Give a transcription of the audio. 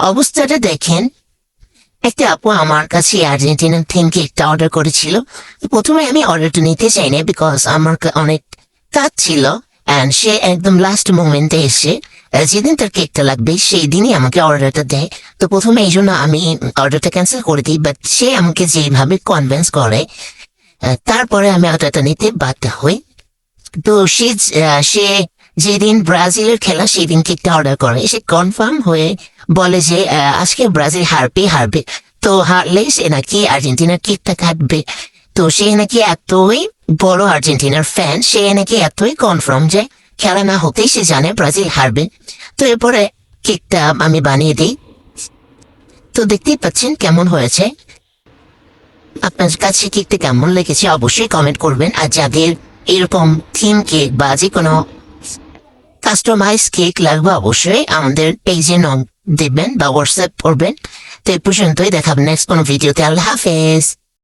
অবস্থাটা দেখেন। একটা আপু আমার কাছে আর্জেন্টিনার থিম কেকটা অর্ডার করেছিল। প্রথমে আমি অর্ডারটা নিতে চাই না, বিকজ আমার অনেক কাজ ছিল। অ্যান্ড সে একদম লাস্ট মোমেন্টে এসে যেদিন তার কেকটা লাগবে সেই দিনই আমাকে অর্ডারটা দেয়। তো প্রথমে এই জন্য আমি অর্ডারটা ক্যান্সেল করে দিই, বাট সে আমাকে যেভাবে কনভিন্স করে তারপরে আমি অর্ডারটা নিতে বাধ্য হই। তো সে যেদিন ব্রাজিলের খেলা সেদিন কেকটা অর্ডার করে, সে কনফার্ম হয়ে বলে যে আজকে ব্রাজিল হারবে। তো হারলে সে নাকি আর্জেন্টিনার কেকটা কাটবে। তো সে নাকি এতই বড় আর্জেন্টিনার ফ্যান, সে নাকি এতই কনফার্ম যে খেলা না হতেই সে জানে ব্রাজিল হারবে। তো এরপরে কেকটা আমি বানিয়ে দিই। তো দেখতেই পাচ্ছেন কেমন হয়েছে। আপনার কাছে কেকটা কেমন লেগেছে অবশ্যই কমেন্ট করবেন। আর যাদের এরকম থিম কেক বা যে কোনো কাস্টমাইজ কেক লাগবে অবশ্যই আমাদের পেজে নক দেবেন বা হোয়াটসঅ্যাপ করবেন। তো এই পর্যন্তই, দেখাবেন নেক্সট কোনো ভিডিওতে। আল্লাহ হাফেজ।